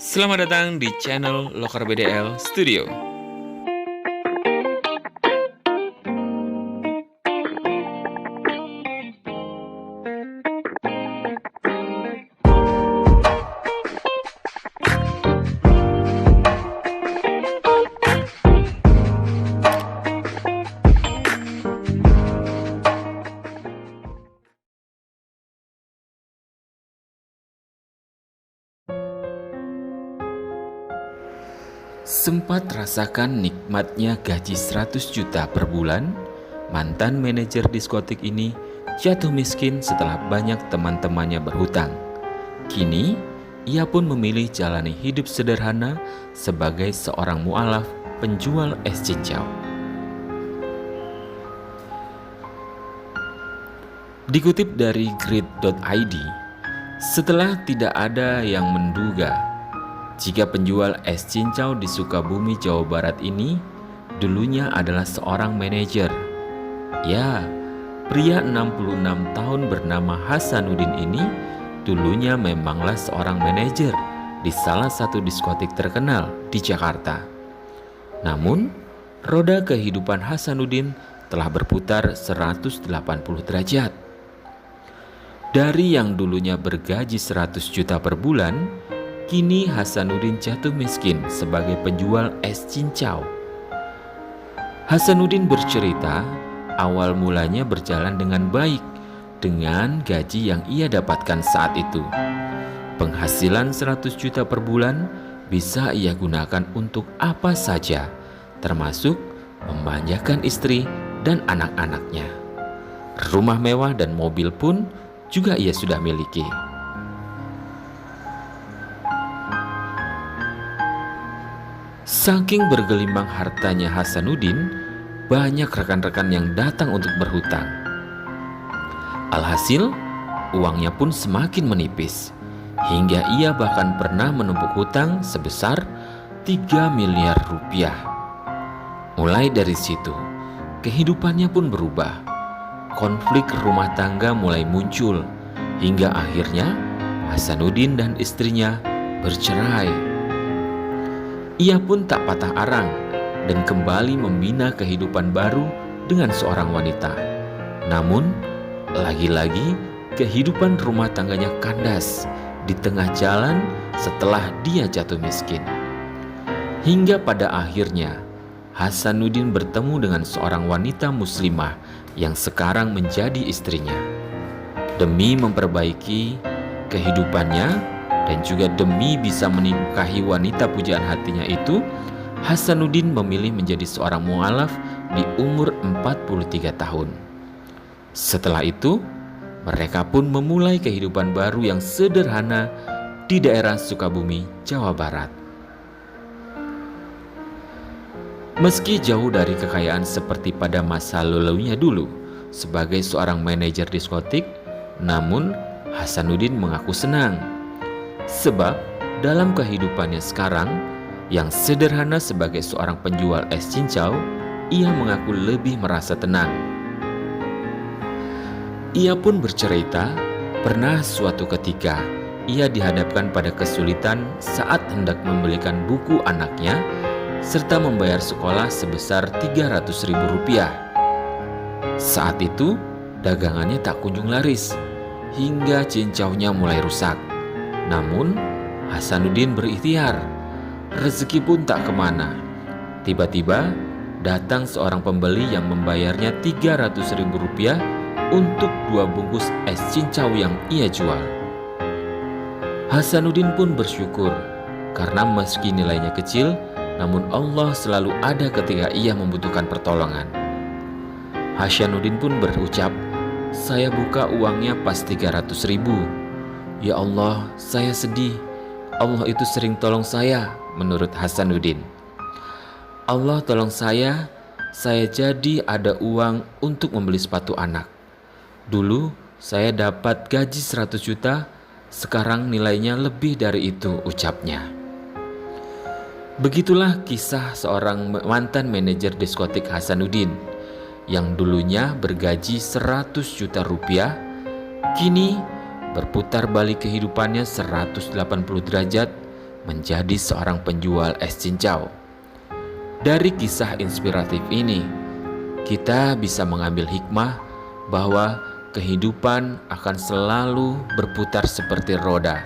Selamat datang di channel Lokar BDL Studio. Sempat rasakan nikmatnya gaji 100 juta per bulan, mantan manajer diskotik ini jatuh miskin setelah banyak teman-temannya berhutang. Kini, ia pun memilih jalani hidup sederhana sebagai seorang mualaf penjual es cincau. Dikutip dari grid.id, setelah tidak ada yang menduga jika penjual es cincau di Sukabumi, Jawa Barat ini dulunya adalah seorang manajer. Ya, pria 66 tahun bernama Hasanuddin ini dulunya memanglah seorang manajer di salah satu diskotik terkenal di Jakarta. Namun, roda kehidupan Hasanuddin telah berputar 180 derajat. Dari yang dulunya bergaji 100 juta per bulan, kini Hasanuddin jatuh miskin sebagai penjual es cincau. Hasanuddin bercerita, awal mulanya berjalan dengan baik dengan gaji yang ia dapatkan saat itu. Penghasilan 100 juta per bulan bisa ia gunakan untuk apa saja, termasuk memanjakan istri dan anak-anaknya. Rumah mewah dan mobil pun juga ia sudah miliki. Saking bergelimang hartanya Hasanuddin, banyak rekan-rekan yang datang untuk berhutang. Alhasil, uangnya pun semakin menipis, hingga ia bahkan pernah menumpuk hutang sebesar 3 miliar rupiah. Mulai dari situ, kehidupannya pun berubah. Konflik rumah tangga mulai muncul, hingga akhirnya Hasanuddin dan istrinya bercerai. Ia pun tak patah arang dan kembali membina kehidupan baru dengan seorang wanita. Namun, lagi-lagi kehidupan rumah tangganya kandas di tengah jalan setelah dia jatuh miskin. Hingga pada akhirnya, Hasanuddin bertemu dengan seorang wanita muslimah yang sekarang menjadi istrinya. Demi memperbaiki kehidupannya dan juga demi bisa menikahi wanita pujaan hatinya itu, Hasanuddin memilih menjadi seorang mualaf di umur 43 tahun. Setelah itu, mereka pun memulai kehidupan baru yang sederhana di daerah Sukabumi, Jawa Barat. Meski jauh dari kekayaan seperti pada masa lalunya dulu sebagai seorang manajer diskotik, namun Hasanuddin mengaku senang. Sebab dalam kehidupannya sekarang yang sederhana sebagai seorang penjual es cincau, ia mengaku lebih merasa tenang. Ia pun bercerita, pernah suatu ketika ia dihadapkan pada kesulitan saat hendak membelikan buku anaknya serta membayar sekolah sebesar 300.000 rupiah. Saat itu, dagangannya tak kunjung laris, hingga cincaunya mulai rusak. Namun, Hasanuddin berikhtiar, rezeki pun tak kemana. Tiba-tiba, datang seorang pembeli yang membayarnya 300.000 rupiah untuk 2 bungkus es cincau yang ia jual. Hasanuddin pun bersyukur, karena meski nilainya kecil, namun Allah selalu ada ketika ia membutuhkan pertolongan. Hasanuddin pun berucap, "Saya buka uangnya pas 300.000. Ya Allah, saya sedih. Allah itu sering tolong saya," menurut Hasanuddin. "Allah tolong saya jadi ada uang untuk membeli sepatu anak. Dulu saya dapat gaji 100 juta, sekarang nilainya lebih dari itu," ucapnya. Begitulah kisah seorang mantan manajer diskotik Hasanuddin yang dulunya bergaji 100 juta rupiah, kini berputar balik kehidupannya 180 derajat menjadi seorang penjual es cincau. Dari kisah inspiratif ini, kita bisa mengambil hikmah bahwa kehidupan akan selalu berputar seperti roda,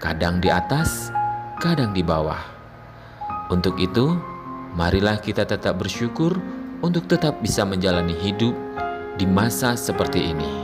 kadang di atas, kadang di bawah. Untuk itu, marilah kita tetap bersyukur untuk tetap bisa menjalani hidup di masa seperti ini.